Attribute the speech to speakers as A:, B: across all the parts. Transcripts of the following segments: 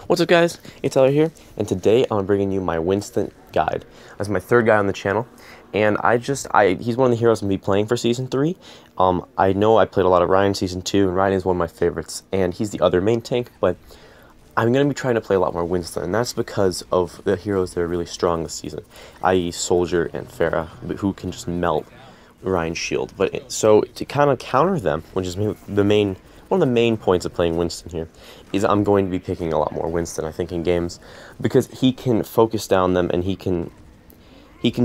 A: What's up, guys? It's Tyler here, and today I'm bringing you my Winston guide. That's my third guy on the channel, and he's one of the heroes I'm going to be playing for Season 3. I know I played a lot of Ryan Season 2, and Ryan is one of my favorites, and he's the other main tank, but I'm going to be trying to play a lot more Winston, and that's because of the heroes that are really strong this season, i.e. Soldier and Pharah, who can just melt Ryan's shield. So to kind of counter them, which is one of the main points of playing Winston here, is I'm going to be picking a lot more Winston, I think, in games, because he can focus down them, and he can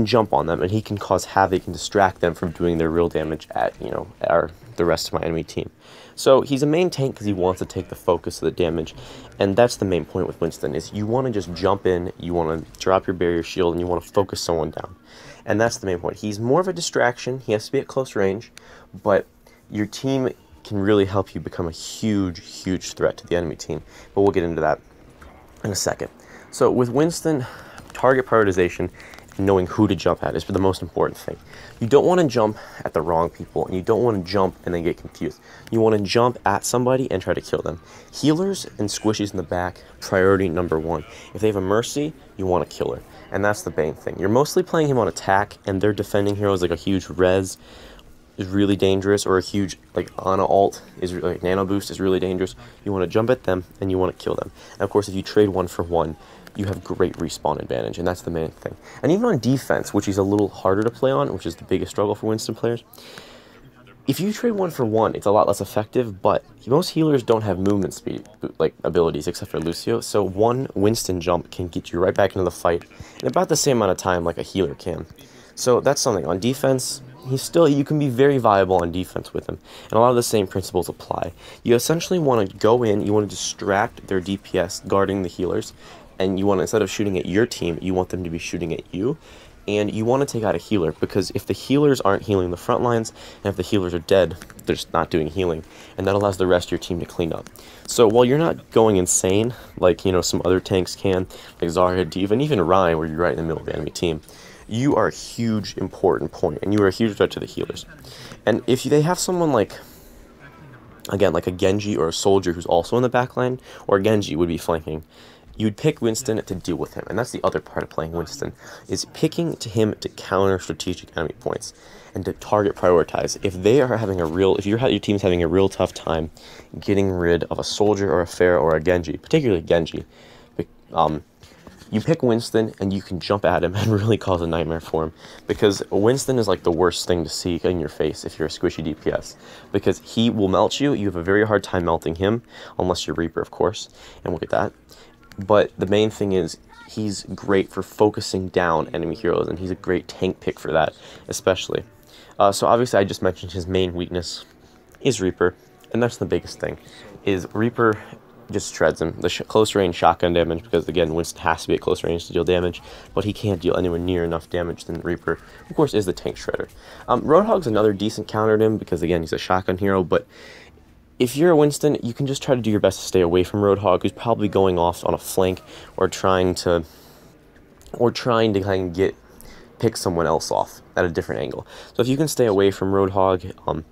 A: jump on them, and he can cause havoc and distract them from doing their real damage at the rest of my enemy team. So he's a main tank because he wants to take the focus of the damage, and that's the main point with Winston, is you want to just jump in, you want to drop your barrier shield, and you want to focus someone down. And that's the main point. He's more of a distraction, he has to be at close range, but your team can really help you become a huge threat to the enemy team. But we'll get into that in a second. So with Winston, target prioritization and knowing who to jump at is the most important thing. You don't want to jump at the wrong people, and you don't want to jump and then get confused. You want to jump at somebody and try to kill them. Healers and squishies in the back, priority number one. If they have a Mercy, you want to kill her, and that's the main thing. You're mostly playing him on attack, and their defending heroes like a huge res is really dangerous, or a huge Ana ult is nano boost is really dangerous. You want to jump at them and you want to kill them. And of course, if you trade 1-for-1, you have great respawn advantage, and that's the main thing. And even on defense, which is a little harder to play on, which is the biggest struggle for Winston players, if you trade 1-for-1, it's a lot less effective, but most healers don't have movement speed abilities except for Lucio, so one Winston jump can get you right back into the fight in about the same amount of time like a healer can. So that's something. On defense, you can be very viable on defense with him, and a lot of the same principles apply. You essentially want to go in, you want to distract their DPS guarding the healers, and you want to, instead of shooting at your team, you want them to be shooting at you, and you want to take out a healer, because if the healers aren't healing the front lines, and if the healers are dead, they're just not doing healing, and that allows the rest of your team to clean up. So while you're not going insane, like some other tanks can, like Zarya, D.Va, and even Ryan, where you're right in the middle of the enemy team, you are a huge important point, and you are a huge threat to the healers. And if they have someone like a Genji or a Soldier who's also in the backline, or Genji would be flanking, you'd pick Winston to deal with him. And that's the other part of playing Winston, is picking him to counter strategic enemy points and to target prioritize. If your team's having a real tough time getting rid of a Soldier or a Pharah or a Genji, particularly Genji, you pick Winston and you can jump at him and really cause a nightmare for him, because Winston is like the worst thing to see in your face if you're a squishy DPS, because he will melt you. You have a very hard time melting him, unless you're Reaper, of course, and we'll get that. But the main thing is, he's great for focusing down enemy heroes, and he's a great tank pick for that, especially. So obviously I just mentioned his main weakness is Reaper, and that's the biggest thing, is Reaper just shreds him. The close range shotgun damage, because again, Winston has to be at close range to deal damage, but he can't deal anywhere near enough damage than Reaper, of course, is the tank shredder. Roadhog's another decent counter to him, because again, he's a shotgun hero, but if you're a Winston, you can just try to do your best to stay away from Roadhog, who's probably going off on a flank, or trying to kind of pick someone else off at a different angle. So if you can stay away from Roadhog,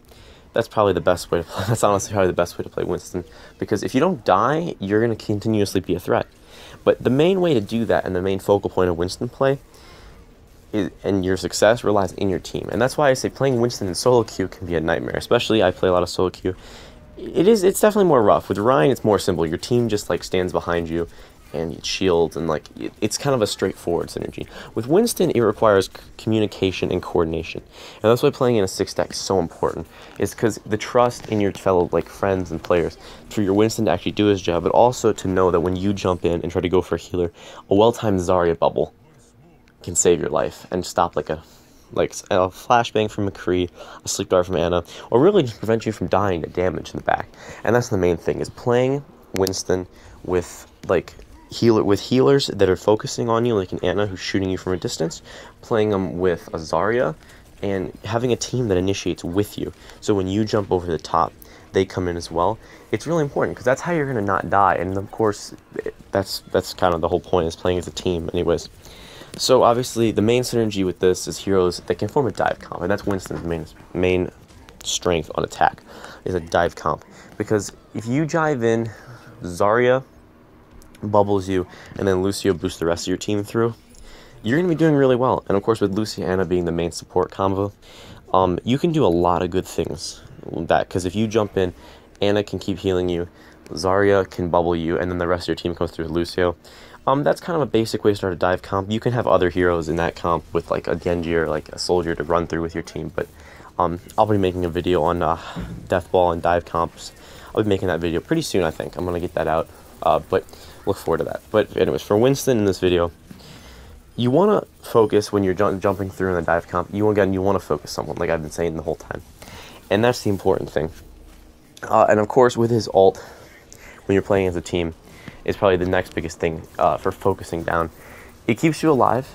A: that's probably the best way to play. That's honestly probably the best way to play Winston, because if you don't die, you're going to continuously be a threat. But the main way to do that, and the main focal point of Winston play, and your success relies in your team. And that's why I say playing Winston in solo queue can be a nightmare. Especially, I play a lot of solo queue. It's definitely more rough. With Ryan, it's more simple. Your team just stands behind you and it shields, and it's kind of a straightforward synergy. With Winston, it requires communication and coordination, and that's why playing in a 6-stack is so important, is because the trust in your fellow friends and players for your Winston to actually do his job, but also to know that when you jump in and try to go for a healer, a well-timed Zarya bubble can save your life and stop a flashbang from McCree, a sleep dart from Ana, or really just prevent you from dying to damage in the back. And that's the main thing, is playing Winston with healers that are focusing on you, like an Ana who's shooting you from a distance, playing them with a Zarya, and having a team that initiates with you. So when you jump over the top, they come in as well. It's really important, because that's how you're going to not die. And of course, that's kind of the whole point, is playing as a team anyways. So obviously the main synergy with this is heroes that can form a dive comp, and that's Winston's main strength on attack, is a dive comp. Because if you dive in Zarya bubbles you, and then Lucio boosts the rest of your team through, you're going to be doing really well. And of course, with Luciana being the main support combo, you can do a lot of good things with that, because if you jump in, Anna can keep healing you, Zarya can bubble you, and then the rest of your team comes through with Lucio. That's kind of a basic way to start a dive comp. You can have other heroes in that comp with like a Genji or like a soldier to run through with your team, but I'll be making a video on death ball and dive comps. I'll be making that video pretty soon, I think. I'm going to get that out, but look forward to that. But anyways, for Winston in this video, you want to focus when you're jumping through in the dive comp. You want to focus someone, like I've been saying the whole time. And that's the important thing. And of course, with his ult, when you're playing as a team, is probably the next biggest thing for focusing down. It keeps you alive,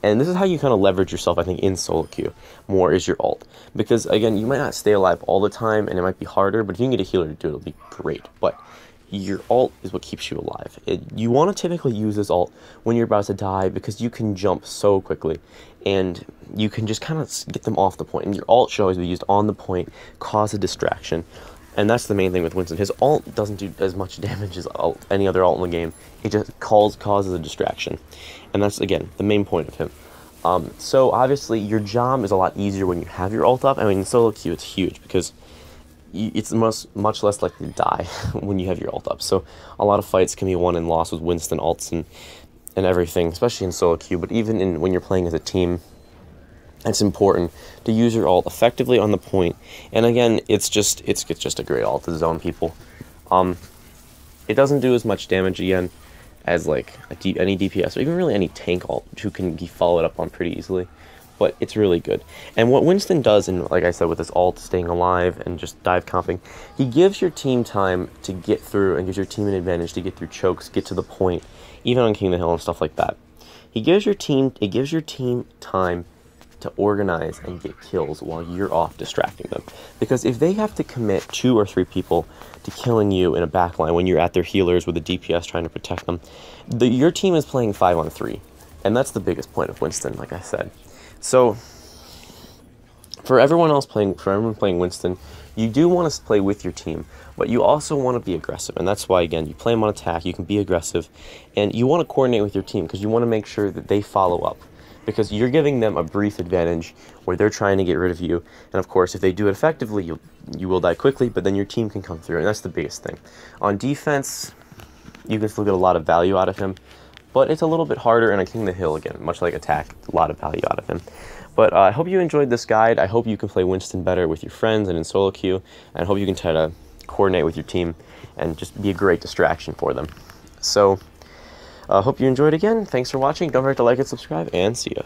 A: and this is how you kind of leverage yourself, I think, in solo queue more, is your ult. Because, again, you might not stay alive all the time, and it might be harder, but if you can get a healer to do it, it'll be great. But your ult is what keeps you alive. You want to typically use this ult when you're about to die, because you can jump so quickly, and you can just kind of get them off the point. And your ult should always be used on the point, cause a distraction. And that's the main thing with Winston. His ult doesn't do as much damage as any other ult in the game. It just causes a distraction. And that's, again, the main point of him. So, obviously, your job is a lot easier when you have your ult up. I mean, in solo queue, it's huge, because it's much less likely to die when you have your ult up. So, a lot of fights can be won and lost with Winston ults and everything, especially in solo queue. But even when you're playing as a team, it's important to use your ult effectively on the point. And again, it's just a great ult to zone people. It doesn't do as much damage again as like any DPS or even really any tank ult, who can be followed up on pretty easily. But it's really good. And what Winston does, and like I said, with his ult, staying alive and just dive comping, he gives your team time to get through and gives your team an advantage to get through chokes, get to the point, even on King of the Hill and stuff like that. It gives your team time to organize and get kills while you're off distracting them. Because if they have to commit 2 or 3 people to killing you in a backline when you're at their healers with a DPS trying to protect them, your team is playing 5-on-3. And that's the biggest point of Winston, like I said. So, for everyone playing Winston, you do want to play with your team, but you also want to be aggressive. And that's why, again, you play him on attack, you can be aggressive, and you want to coordinate with your team, because you want to make sure that they follow up. Because you're giving them a brief advantage where they're trying to get rid of you. And of course, if they do it effectively, you will die quickly, but then your team can come through, and that's the biggest thing. On defense, you can still get a lot of value out of him, but it's a little bit harder, and on King of the Hill, again, much like attack, a lot of value out of him. But I hope you enjoyed this guide. I hope you can play Winston better with your friends and in solo queue, and I hope you can try to coordinate with your team and just be a great distraction for them. So, hope you enjoyed again. Thanks for watching. Don't forget to like and subscribe, and see ya.